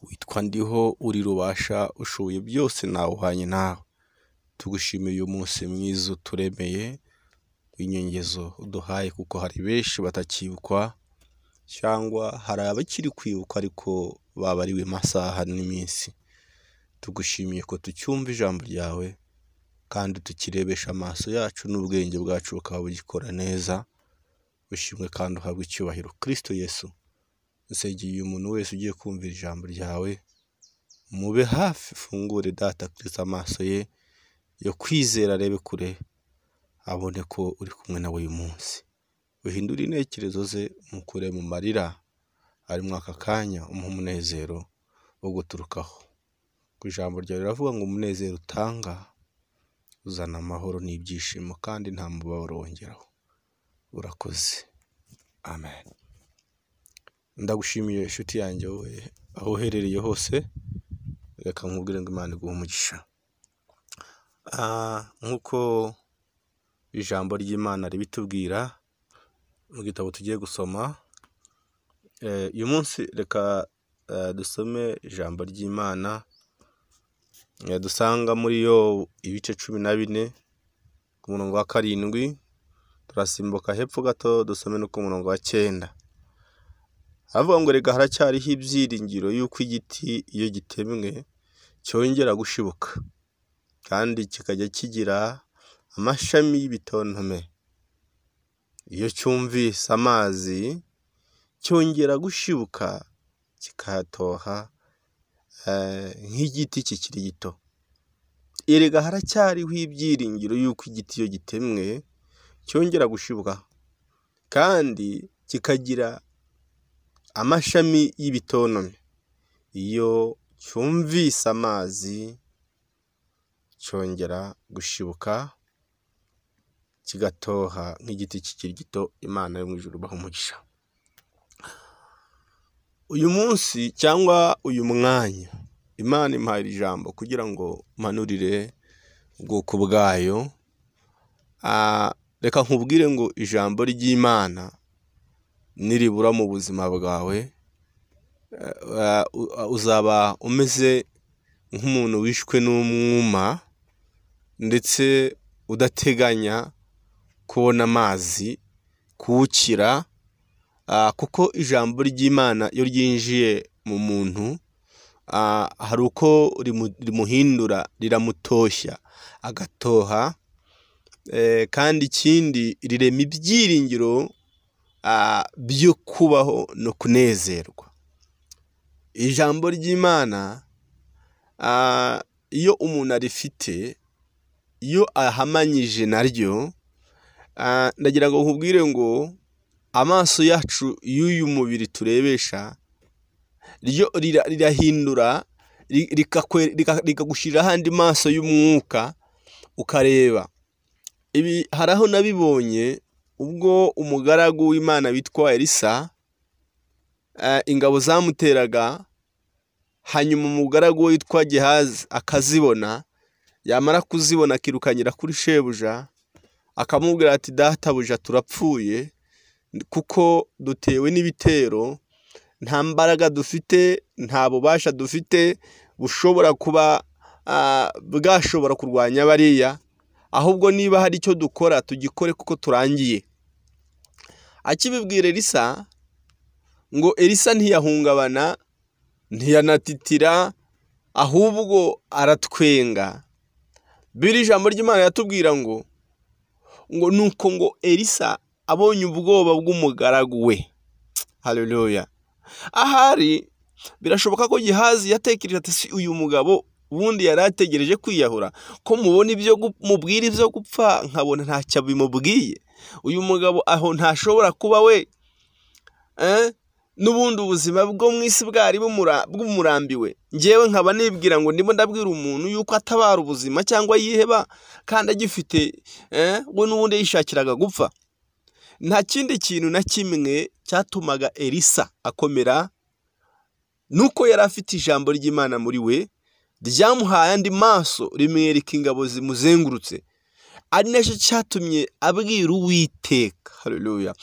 witwa ndiho uri rubasha ushoboye byose nawuhanye nawe. Tugushimiye uyu munsi mwiza uturemeye w'inyongezo uduhaye, kuko hari benshi batakibukwa cyangwa hari abakiri kwibuka ariko babariwe amasaha n'iminsi. Tugushimiye ko tucyumva ijambo ryawe kandi tukirebesha amaso yacu n'ubwenge bwacu bukaba bugikora neza. Ushimwe kandi uhabwe icyubahiro. Kristo Yesu, nsengeye umuntu wese ugiye kumvira ijambo ryawe, mube hafi, fungure data Kristo amaso ye yo kwizera, arebe kure, abone ko uri kumwe nawe uyu munsi. Uhindure intekerezo ze, mukure mu marira ari mu aka kanya, umuhe umunezero wo guturukaho. Ku ijambo ryawe riravuga ngo umunezero utanga uzana amahoro n'ibyishimo kandi nta mubabaro wongeraho. Urakoze. Amen. Ndagushimiye inshuti yanjye wowe aho uherereye hose, reka nkubwire ngo Imana iguhe umugisha. Nk'uko ijambo ry'Imana ribitubwira mu gitabo tugiye gusoma uyu munsi, reka dusome ijambo ry'Imana dusanga muri yo ibice 14 ku murongo wa 7. Turasimbuka hepfo gato dusome no ku murongo wa 9. Avuga ngo rega haracyariho ibyiringiro yuko igiti iyo gitemwe cyongera gushibuka kandi kikajya kigira amashami y'ibitontome. Iyo cyumvise amazi cyongera gushibuka kikatoha nk'igiti kikiri gito. Erega haracyariho ibyiringiro yuko igiti iyo gitemwe cyongera gushibuka kandi kikagira amashami y'ibitontome. Iyo cyumvise amazi cyongera gushibuka kigatoha nk'igiti kikiri gito. Imana yo mu ijuru ibahe umugisha. Uyu munsi cyangwa uyu mwanya Imana impaye ijambo kugira ngo mpanurire ubwoko bwayo. Reka nkubwire ngo ijambo ry'Imana niribura mu buzima bwawe, uzaba umeze nk'umuntu wishwe n'umwuma ndetse udateganya kubona amazi kuwukira, kuko ijambo ry'Imana iyo ryinjiye mu muntu hari uko rimuhindura, riramutoshya agatoha, kandi ikindi rirema ibyiringiro byo kubaho no kunezerwa. Ijambo ry'Imana iyo umuntu arifite, iyo ahamanyije naryo, ndagira ngo nkubwire ngo amaso yacu y'uyu mubiri turebesha ryo rirahindura, rikagushyiriraho andi maso y'umwuka ukareba. Ibi hari aho nabibonye ubwo umugaragu w'Imana witwa Elisa, ingabo zamuteraga, hanyuma umugaragu witwa Gehazi akazibona, yamara kuzibona akirukanyira kuri shebuja akamubwira ati databuja turapfuye kuko dutewe n'ibitero, nta mbaraga dufite, nta bubasha dufite bushobora kuba bwashobora kurwanya bariya, ahubwo niba hari icyo dukora tugikore kuko turangiye. Akibibwira Elisa, ngo Elisa ntiyahungabana, ntiyanatitira, ahubwo aratwenga. Biri ijambo ry'Imana yatubwira ngo nuko ngo Elisa abonye ubwoba bw'umugaragu we. Haleluya. Ahari birashoboka ko Gehazi yatekereje ati si uyu mugabo ubundi yari ategereje kwiyahura, ko mubona ibyo mubwira ibyo gupfa nkabona ntacyo bimubwiye. Uyu mugabo aho ntashobora kuba we n'ubundi ubuzima bwo mu isi bwari bumurambiwe. Ngewe nkaba nibwira ngo ndimo ndabwira umuntu yuko atabara ubuzima cyangwa yiheba kandi agifite we n'ubundi yishakiraga gupfa. Nta kindi kintu na kimwe cyatumaga Elisa akomera, nuko yari afite ijambo ry'Imana muri we, ryamuhaye andi maso, rimwereka ingabo zimuzengurutse. Ari nacyo cyatumye abwira Uwiteka. Haleluya.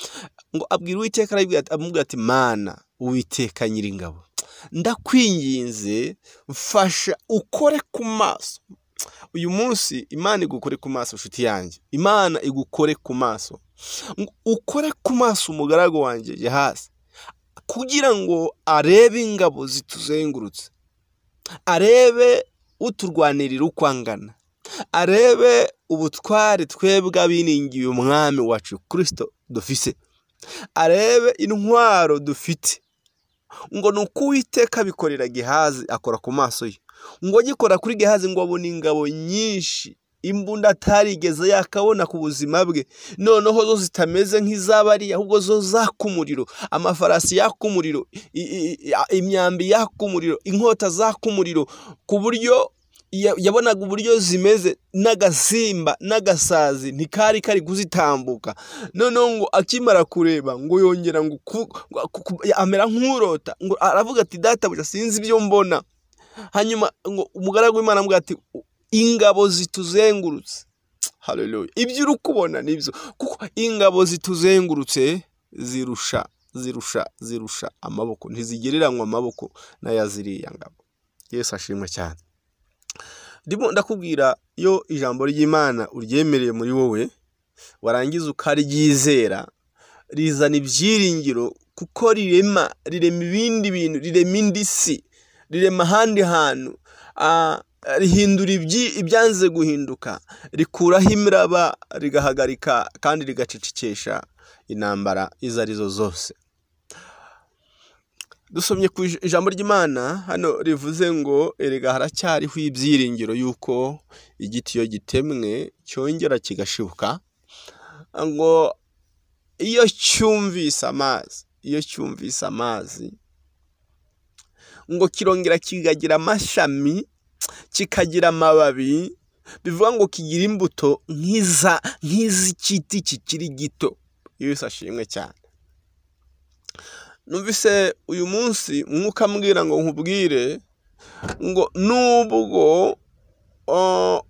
Ngo abwira Uwiteka, amubwira ati Mana Uwiteka Nyiringabo, ndakwinginze mfasha ukore ku maso. Uyu munsi Imana igukore ku maso nshuti yanjye, Imana igukore ku maso, ukore ku maso umugaragu wanjye Gehazi, kugira ngo arebe ingabo zituzengurutse, arebe uturwanirira uko angana, arebe ubutware twebwe abiningiye umwami wacu Kristo dufise, arebe intwaro dufite. Ngo nuko Uwiteka bikorera Gehazi akora ku maso ye, ngo gikora kuri Gehazi ngo abone ingabo nyinshi, imbunda atarigeze yakabona ku buzima bwe, noneho zo zitameze nk'izabari, ahubwo zo zakumuriro, amafarasi yakumuriro, imyambi yakumuriro, inkota zakumuriro, ku buryo yabonaga uburyo zimeze, n'agasimba n'agasazi ntikari kari kuzitambuka. Noneho ngo akimara kureba ngo yongera ngo amera nk'urota, ngo aravuga ati databuja sinzi ibyo mbona. Hanyuma ngo umugaragu w'Imana amubwira ati ingabo zituzengurutse. Haleluya. Ibyo uri kubona nibyo, kuko ingabo zituzengurutse zirusha amaboko, ntizigereranywa amaboko n'ayaziriya ngabo. Yesu ashimwe cyane. Ndimo ndakubwira, iyo ijambo ry'Imana uryemereye muri wowe, warangiza ukaryizera, rizana ibyiringiro, kuko rirema ibindi bintu, rirema indi si, rirema ahandi hantu, rihindura ibyanze guhinduka, rikuraho imiraba, rigahagarika kandi rigacecekesha intambara izo arizo zose. Dusomye ku ijambo ry'Imana hano rivuze ngo erega haracyariho ibyiringiro yuko igiti iyo gitemwe cyongera kigashibuka, ngo iyo cyumvise amazi ngo kirongera kigagira amashami, kikagira amababi, bivuga ngo kigira imbuto nk'iz'igiti kikiri gito. Yesu ashimwe cyane. Numvise uyu munsi mwuka ambwira ngo nkubwire ngo nubwo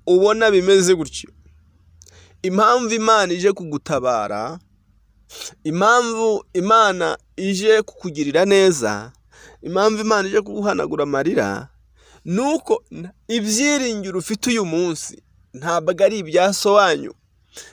ubona bimeze gutyo, impamvu Imana ije kugutabara, impamvu Imana ije kukugirira neza, impamvu Imana ije kuguhanagura amarira, nuko ibyiringiro ufite uyu munsi ntabwo ari ibya so wanyu,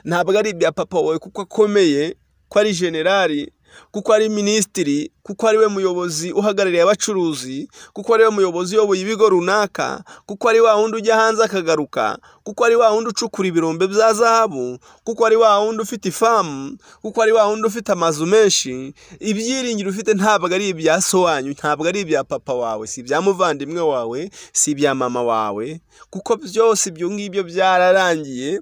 ntabwo ari ibya papa wawe kuko akomeye, ko ari generali, kuko ari minisitiri, kuko ari we muyobozi uhagarariye abacuruzi, kuko ari we muyobozi uyoboye ibigo runaka, kuko ari wa wundi ujya hanze akagaruka, kuko ari wa wundi ucukura ibirombe bya zahabu, kuko ari wa wundi ufite ifamu, kuko ari wa wundi ufite amazu menshi. Ibyiringiro ufite ntabwo ari ibya so wanyu, ntabwo ari ibya papa wawe, si ibya muvandimwe wawe, si ibya mama wawe, kuko byose ibyo ngibyo byararangiye.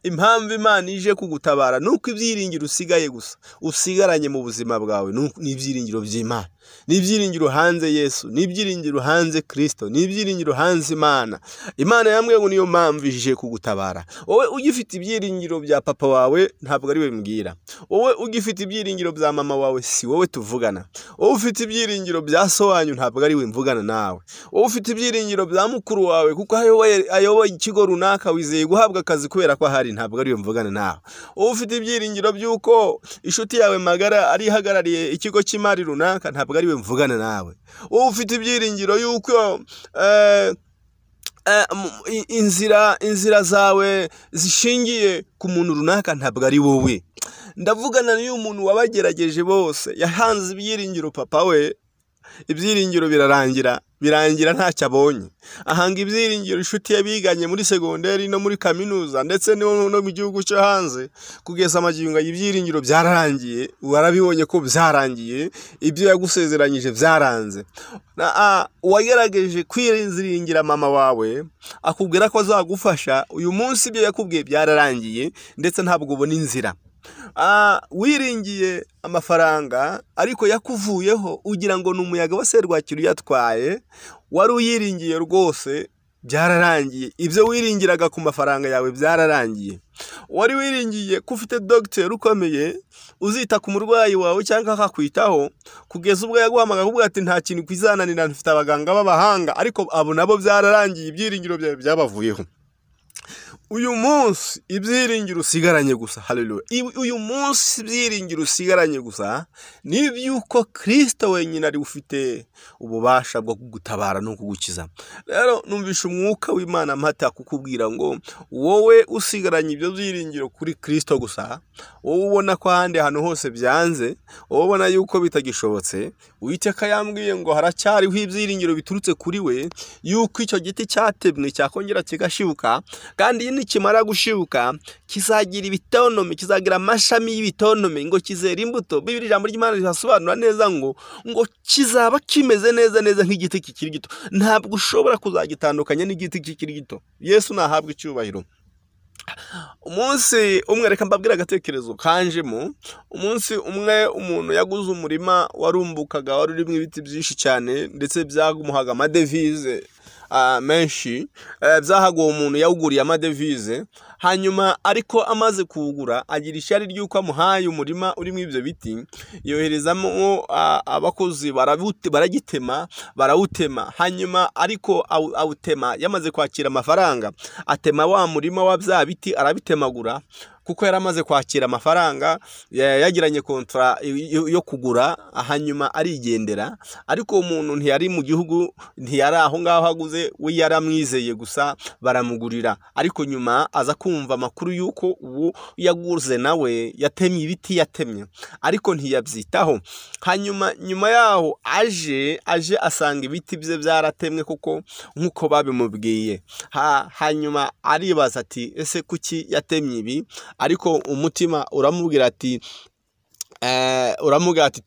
Impamvu Imana ije kugutabara nuko ibyiringiro usigaye gusa usigaranye mu buzima bwawe ni ibyiringiro by'Imana, ni ibyiringiro hanze Yesu, ni ibyiringiro hanze Kristo, ni ibyiringiro hanze Imana. Imana yambwiye ngo niyo mpamvu ije kugutabara. Wowe ugifite ibyiringiro bya papa wawe ntabwo ari we mbwira, wowe ugifite ibyiringiro bya mama wawe si wowe tuvugana, wowe ufite ibyiringiro bya so wanyu ntabwo ari we mvugana nawe, wowe ufite ibyiringiro bya mukuru wawe kuko ayoboye ikigo runaka wizeye guhabwa akazi kubera ko ahari, ntabwo ari we mvugana nawe. Wowe ufite ibyiringiro by'uko inshuti yawe magara ari ihagarariye ikigo cy'imari runaka, ntabwo ari we mvugana nawe. Wowe ufite ibyiringiro yuko inzira zawe zishingiye ku muntu runaka, ntabwo ari wowe. Ndavugana n'uyu muntu wabagerageje bose, yahanze ibyiringiro papa we, ibyiringiro birangira ntacyo abonye. Ahanga ibyiringiro inshuti yabiganye muri segonderi no muri kaminuza ndetse no mu gihugu cyo hanze, kugeza amagingo y'ibyiringiro byararangiye. Warabibonye ko byarangiye, ibyo yagusezeranyije byaranze. Wagerageje kwiringira mama wawe akubwira ko azagufasha, uyu munsi ibyo yakubwiye byararangiye ndetse ntabwo ubona inzira. Wiringiye amafaranga ariko yakuvuyeho ugira ngo ni umuyaga wa serwakira uyatwaye, wari uyiringiye rwose byararangiye. Ibyo wiringiraga ku mafaranga yawe byararangiye. Wari wiringiye ko ufite dogiteri ukomeye uzita ku murwayi wawe cyangwa akakwitaho, kugeza ubwo yaguhamagaye kuvuga ati nta kintu kwizananira, mfite abaganga b'abahanga, ariko abo nabo byararangiye, ibyiringiro byawe byabavuyeho. uyu munsi ibyiringiro usigaranye gusa, haleluya, uyu munsi ibyiringiro usigaranye gusa ni iby'uko Kristo wenyine ari ufite ububasha bwo kugutabara no kugukiza. Rero numvisha umwuka w'Imana mpata kukubwira ngo wowe usigaranye ibyo byiringiro kuri Kristo gusa, wowe ubona ko ahandi ahantu hose byanze, wowe ubona yuko bitagishobotse, Uwiteka yambwiye ngo haracyariho ibyiringiro biturutse kuri we, yuko icyo giti cyatemwe cyakongera kigashibuka, kandi nikimara gushibuka kizagira ibitonome, kizagira amashami y'ibitonome, ngo kizera imbuto. Bibiri ijambo ry'Imana rihasobanura neza ngo kizaba kimeze neza nk'igiti kikiri gito, ntabwo ushobora kuzagitandukanya n'igiti kikiri gito. Yesu nahabwa icyubahiro. Umunsi umwe, reka mbabwira agatekerezo kanjemo. Umunsi umwe umuntu yaguze umurima warumbukaga, wari urimo ibiti byinshi cyane, ndetse byamuhaga amadevize menshi, byahaga umuntu yawuguriye amadevize. Hanyuma ariko amaze kuwugura agira ishyari ry'uko amuhaye umurima urimo ibyo biti, yoherezamo abakozi barawutema. Hanyuma ariko awutema yamaze kwakira amafaranga, atema wa murima wa bya biti arabitemagura, kuko yari amaze kwakira amafaranga, yagiranye kontra yo kugura. Hanyuma arigendera. Ariko umuntu ntiyari mu gihugu, ntiyari aho ngaho aguze, we yaramwizeye gusa, baramugurira. Ariko nyuma aza kumva amakuru yuko uwo yaguze nawe yatemye ibiti yatemye, ariko ntiyabyitaho. Hanyuma nyuma yaho aje asanga ibiti bye byaratemwe kuko nk'uko babimubwiye. Hanyuma aribaza ati ese kuki yatemye ibi? Ariko umutima uramubwira ati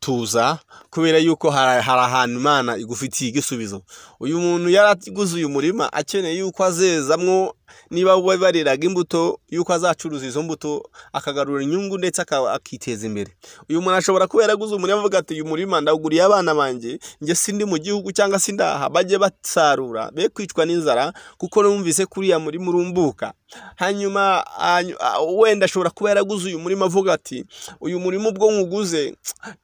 tuza, kubera yuko hari ahantu Imana igufitiye igisubizo. Uyu muntu yaraguze uyu murima akeneye yuko azezamwo, niba we bariraga imbuto, yuko azacuruza izo mbuto akagarura inyungu ndetse akiteza imbere. Uyu muntu ashobora kuba yaraguze umurima avuga ati uyu murima ndawuguriye abana banjye, njye sindi mu gihugu cyangwa se ndaha, bajye basarura be kwicwa n'inzara, kuko numvise kuriya murima urumbuka. Hanyuma wenda ashobora kuba yaraguze uyu murima avuga ati uyu murima ubwo nkuguze,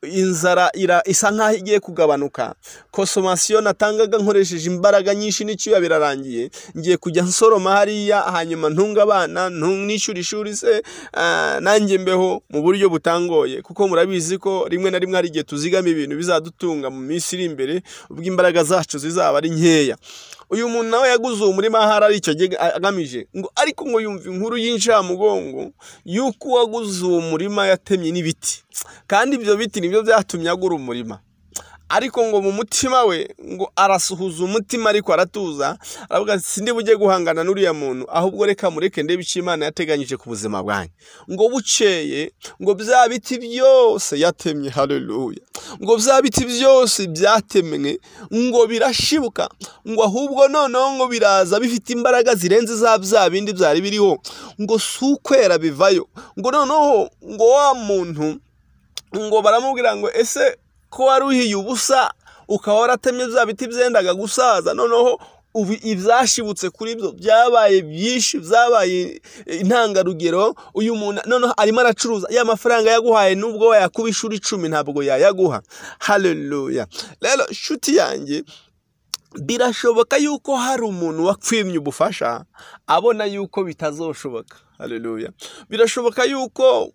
inzara isa nkaho igiye kugabanuka, consommation natangaga nkoresheje imbaraga nyinshi n'icyuya birarangiye, ngiye kujya nsoroma hariya, hanyuma ntunga abana, nishyura ishuri se, nanjye mbeho mu buryo butangoye. Kuko murabizi ko rimwe na rimwe hari igihe tuzigama ibintu bizadutunga mu minsi iri imbere, ubwo imbaraga zacu zizaba ari nkeya. Uyu muntu nawe yaguze uwo murima ahari ari icyo agamije ngo, ariko ngo yumva inkuru y'incamugongo yuko uwaguze uwo murima yatemye n'ibiti, kandi ibyo biti nibyo byatumye agura umurima. Ariko ngo mu mutima we ngo arasuhuza umutima, ariko aratuza, aravuga ati sindi bujye guhangana n'uriya muntu, ahubwo reka mureke ndebe icyo Imana yateganyije ku buzima bwanjye. Ngo bukeye ngo bya biti byose yatemye, haleluya, ngo bya biti byose byatemwe ngo birashibuka, ngo ahubwo noneho ngo biraza bifite imbaraga zirenze za bya bindi byari biriho, ngo si ukwera bivayo. Ngo noneho ngo wa muntu ngo baramubwira ngo ese ko waruhiye ubusa ukaba waratemye bya biti byendaga gusaza, noneho ubu ibyashibutse kuri byo byabaye byinshi, byabaye intangarugero. Uyu muntu noneho arimo aracuruza ya mafaranga yaguhaye, nubwo wayakuba ishuri 10 ntabwo yayaguha. Haleluya. Rero shuti yanjye, birashoboka yuko hari umuntu wakwimye ubufasha abona yuko bitazoshoboka. Haleluya. Birashoboka yuko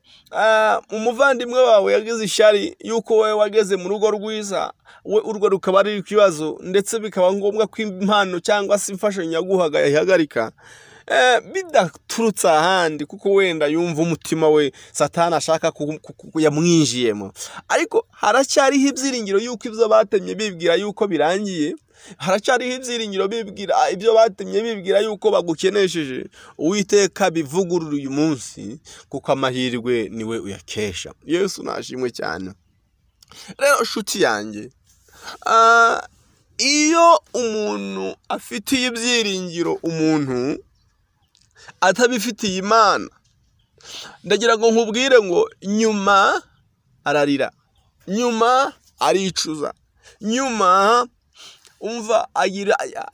umuvandimwe wawe yagize ishyari yuko wowe wageze mu rugo rwiza, we urwo rukaba ari ikibazo, ndetse bikaba ngombwa ko impano cyangwa se imfashanyo yaguhaga yahagarika, bidaturutse ahandi, kuko wenda yumva umutima we Satani ashaka yamwinjiyemo. Ariko haracyariho ibyiringiro yuko ibyo batemye bibwira yuko birangiye, haracyariho ibyiringiro bibwira ibyo batemye bibwira yuko bagukenesheje, Uwiteka bivugurura uyu munsi, kuko amahirwe niwe uyakesha. Yesu nashimwe cyane. Rero shuti yanjye, iyo umuntu afitiye ibyiringiro umuntu atabifitiye Imana, ndagira ngo nkubwire ngo nyuma ararira, nyuma aricuza, nyuma umva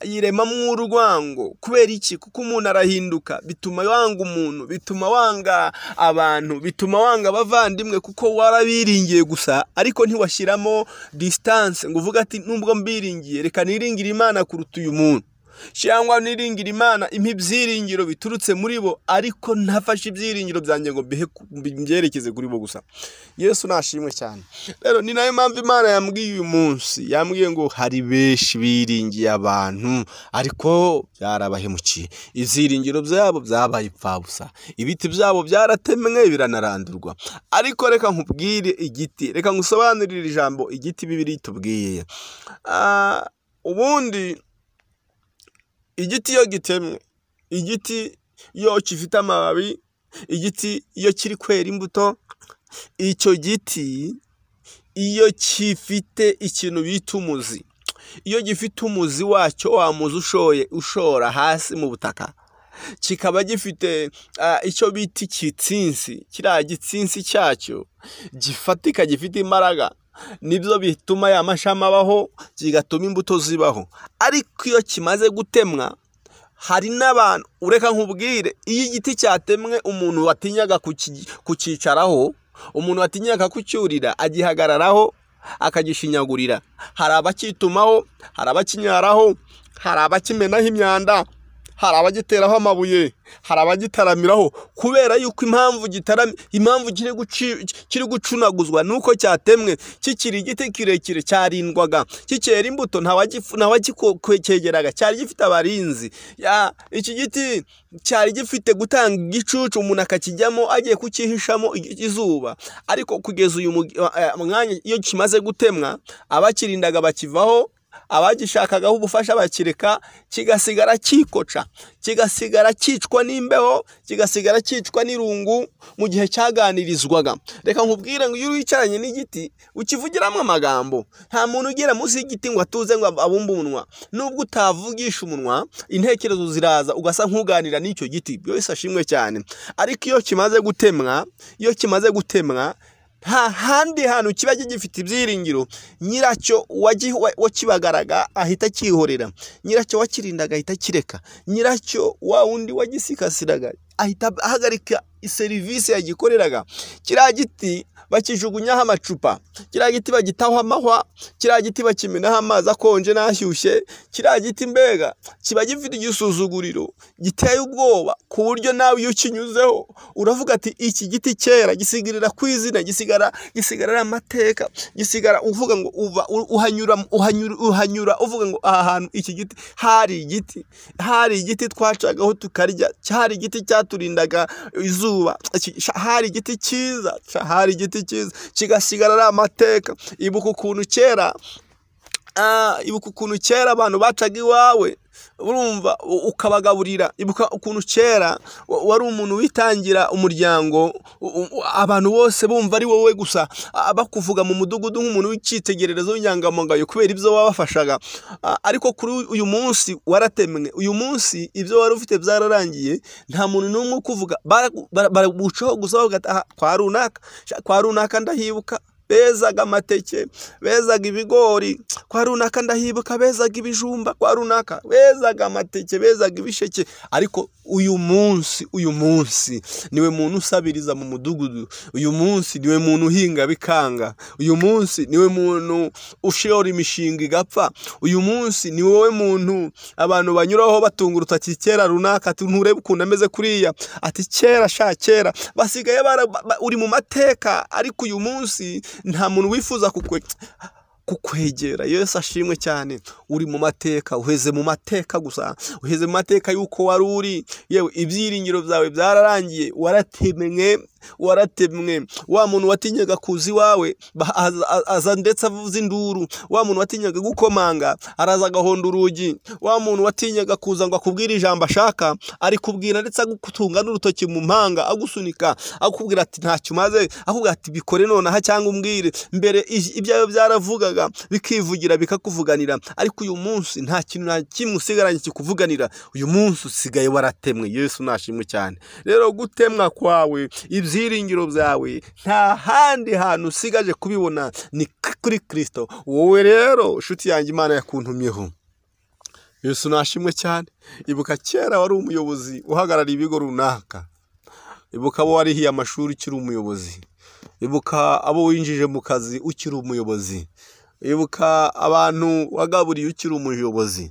ayiremamo urwango. Kubera iki? Kuko umuntu arahinduka, bituma wanga umuntu, bituma wanga abantu, bituma wanga abavandimwe, kuko warabiringiye gusa, ariko ntiwashyiramo distance ngo uvuga ati nubwo mbiringiye reka niringire Imana kuruta uyu muntu. cyangwa niringira Imana impa ibyiringiro biturutse muri bo, ariko ntafashe ibyiringiro byanjye ngo mbyerekeze kuri bo gusa. Yesu nashimwe cyane. Rero ni nayo mpamvu Imana yambwiye uyu munsi, yambwiye ngo hari benshi biringiye abantu ariko byarabahemukiye, ibyiringiro byabo byabaye ipfabusa, ibiti byabo byaratemwe biranarandurwa. Ariko reka nkubwire igiti, reka ngusobanurire ijambo igiti Bibiliya itubwiye. Ubundi igiti iyo gitemwe, igiti iyo gifite amababi, igiti iyo kiri kwera imbuto, icyo giti iyo gifite ikintu bita umuzi, iyo gifite umuzi wacyo, wa muzi ushora hasi mu butaka, kikaba gifite icyo bita igitsinsi, kiriya gitsinsi cyacyo gifatika, gifite imbaraga, nibyo bituma ya mashami abaho, kigatuma imbuto zibaho. Ariko iyo kimaze gutemwa, hari n'abantu, ureka nkubwire, iyo igiti cyatemwe, umuntu watinyaga kucyicaraho, umuntu watinyaga kucyurira, agihagararaho akagishinyagurira. Hari abacyitumaho, hari abakinyaraho, hari abakimenaho imyanda, hari abagiteraho amabuye, hari abagitaramiraho, kubera yuko impamvu kiri gucunaguzwa nuko cyatemwe. Kikiri igiti kirekire cyarindwaga, kikera imbuto ntawagikegeraga, cyari gifite abarinzi. Iki giti cyari gifite gutanga igicucu, umuntu akakijyamo agiye kukihishamo izuba. Ariko kugeza uyu mwanya, iyo kimaze gutemwa, abakirindaga bakivaho, abagishakagaho ubufasha bakireka, kigasigara kikoca, kigasigara cyicwa n'imbeho, kigasigara cyicwa n'irungu mu gihe cyaganirizwaga. Reka nkubwire ngo iyo wicaranye n'igiti ukivugiramo amagambo, nta muntu ugera munsi y'igiti ngo atuze ngo abumbe umunwa. Nubwo utavugisha umunwa, intekerezo ziraza ugasa nk'uganira n'icyo giti. Byose ashimwe cyane. Ariko iyo kimaze gutemwa, nta handi hantu kiba gifite ibyiringiro. Nyiracyo wakibagaraga ahita akihorera, nyiracyo wakirindaga ahita akireka, nyiracyo wa wundi wagisikasiraga ahita ahagarika serivisi yagikoreraga. Kiriya giti bakijugunyaho amacupa, kiriya giti bagitaho amahwa, kiriya giti bakimenaho amazi akonje n'ashyushye. Kiriya giti mbega kiba gifite igisuzuguriro giteye ubwoba, ku buryo nawe iyo ukinyuzeho uravuga ati iki giti kera, gisigirira ku izina, gisigara ari amateka, gisigara uvuga ngo uhanyura uvuga ngo aha hantu iki giti hari igiti twacagaho tukarya, hari igiti cyaturindaga izuba, hari igiti cyiza, kigasigara ari amateka. Ibuka ukuntu kera abantu bacaga iwawe, urumva, ukabagaburira. Ibuka ukuntu kera wari umuntu witangira umuryango, abantu bose bumva ari wowe gusa, bakuvuga mu mudugudu nk'umuntu w'icyitegererezo w'inyangamugayo kubera ibyo wabafashaga. Ariko kuri uyu munsi waratemwe, uyu munsi ibyo wari ufite byararangiye, nta muntu n'umwe ukuvuga. Baragucaho gusa bavuga kwa runaka ndahibuka bezaga amateke, bezaga ibigori, kwa runaka ndahibuka bezaga ibijumba, kwa runaka bezaga amateke, bezaga ibisheke. Ariko uyu munsi niwe muntu usabiriza mu mudugudu, uyu munsi niwe muntu uhinga bikanga, uyu munsi niwe muntu ushora imishinga igapfa, uyu munsi ni wowe muntu abantu banyuraho batunga urutoki. Kera runaka ati nturebe ukuntu ameze kuriya, ati kera basigaye uri mu mateka. Ariko uyu munsi nta muntu wifuza kukwegera. Yesu ashimwe cyane. Uri mu mateka, uheze mu mateka gusa, uheze mu mateka yuko wari uri. Yewe ibyiringiro byawe byararangiye, waratemwe. Wa muntu watinyaga kuza iwawe aza ndetse avuza induru, wa muntu watinyaga gukomanga araza agahonda urugi, wa muntu watinyaga kuza ngo akubwire ijambo ashaka ari kubwira, ndetse agutunga n'urutoki mu mpanga agusunika, akubwira ati ntacyo umaze, akubwira ati bikore nonaha cyangwa umbwire. Mbere ibyawe byaravugaga bikivugira bikakuvuganira, ariko uyu munsi nta kintu na kimwe usigaranye kikuvuganira. Uyu munsi usigaye waratemwe. Yesu nashimwe cyane. Rero gutemwa kwawe, ibyiringiro byawe, nta handi hantu usigaje kubibona, ni kuri Kristo. Wowe rero nshuti yanjye, Imana yakuntumyeho. Yesu nashimwe cyane. Ibuka kera wari umuyobozi uhagarariye ibigo runaka, ibuka abo warihiye amashuri ukiri umuyobozi, ibuka abo winjije mu kazi ukiri umuyobozi, ibuka abantu wagaburiye ukiri umuyobozi,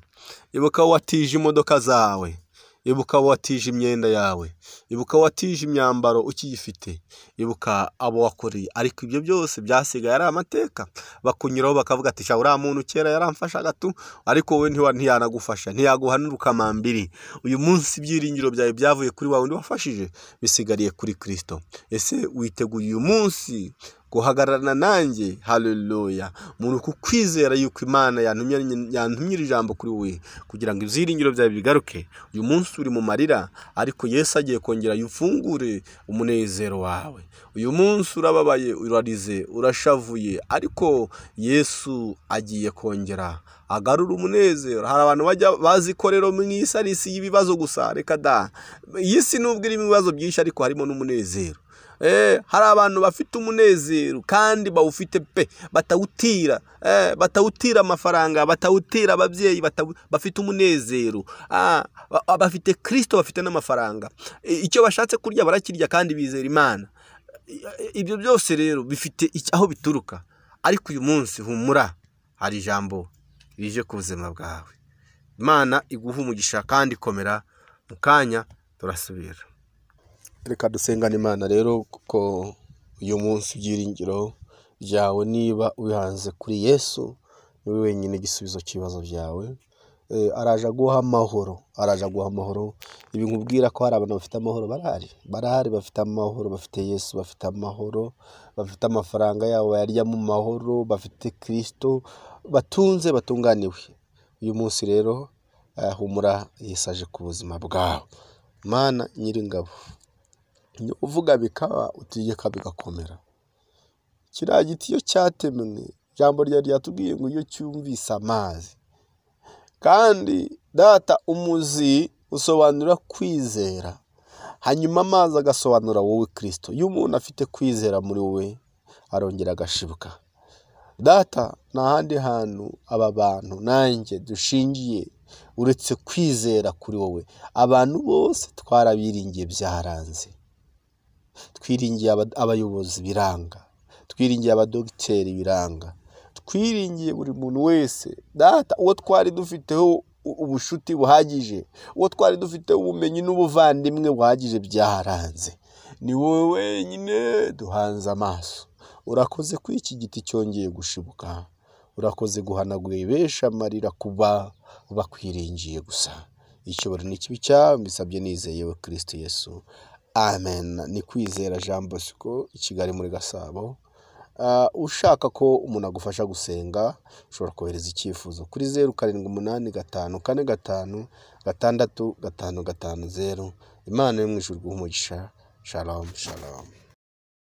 ibuka watije imodoka zawe, ibuka watije imyenda yawe, ibuka watije imyambaro ukiyifite, ibuka abo wakoreye. Ariko ibyo byose byasigaye ari amateka, bakunyuraho bakavuga ati sha uriya muntu kera yaramfashaga tu, ariko wowe ntiyanagufasha, ntiyaguhanura ukamambiri. Uyu munsi ibyiringiro byawe byavuye kuri wa wundi wafashije, bisigariye kuri Kristo. Ese witeguye uyu munsi guhagararana nanjye? Haleluya. Umuntu kukwizera yuko Imana yantumye ijambo kuri we kugira ngo ibyiringiro byawe bigaruke. Uyu munsi uri mu marira, ariko Yesu agiye kongera yufungure umunezero wawe. Uyu munsi urababaye, urarize, urashavuye, ariko Yesu agiye kongera agarura umunezero. Hari abantu bajya bazi ko rero mu isi ari isi y'ibibazo gusa. Reka da, iyi si nubwo irimo ibibazo byinshi, ariko harimo n'umunezero. Hari abantu bafite umunezero kandi bawufite pe, batawutira, batawutira amafaranga, batawutira ababyeyi, bafite umunezero. Bafite Kristo, bafite n'amafaranga. Icyo bashatse kurya barakirya kandi bizera Imana. Ibyo byose rero bifite aho bituruka. Ariko uyu munsi humura, hari ijambo rije ku buzima bwawe. Imana iguha umugisha kandi komera. Mu kanya turasubira. Reka dusengane Imana rero, kuko uyu munsi ibyiringiro byawe niba ubihanze kuri Yesu, niwe wenyine igisubizo cy'ibibazo byawe. Araje aguha amahoro, araje aguha amahoro. Ibi nkubwira ko hari abantu bafite amahoro, barahari bafite amahoro, bafite Yesu, bafite amahoro, bafite amafaranga yabo bayarya mu mahoro, bafite Kristo, batunze, batunganiwe. Uyu munsi rero humura, Yesu aje ku buzima bwawe. Mana Nyiringabo, uvuga bikaba, utegeka bigakomera. Kiriya giti iyo cyatemwe, ijambo ryawe ryatubwiye ngo iyo cyumvise amazi, kandi data umuzi usobanura kwizera, hanyuma amazi agasobanura wowe Kristo. Iyo umuntu afite kwizera muri wowe, arongera agashibuka. Data, nta handi hantu aba bantu nanjye dushingiye uretse kwizera kuri wowe. Abantu bose twarabiringiye byaranze. Twiringiye abayobozi biranga, twiringiye abadogiteri biranga, twiringiye buri muntu wese. Data, uwo twari dufiteho ubushuti buhagije, uwo twari dufiteho ubumenyi n'ubuvandimwe buhagije, byaranze. Ni wowe wenyine duhanze amaso. Urakoze ko iki giti cyongeye gushibuka, urakoze guhanagura ibesha amarira kuba bakwiringiye gusa. Icyubahiro n'ikibi cyawe mbisabye nizeye we Kristo Yesu, amen. Ni Kwizera Jean Bosco, i Kigali muri Gasabo. Ushaka ko umuntu agufasha gusenga, ushobora kohereza icyifuzo kuri 0785455650. Imana yo mu ijuru iguhe umugisha. Shalom, shalom.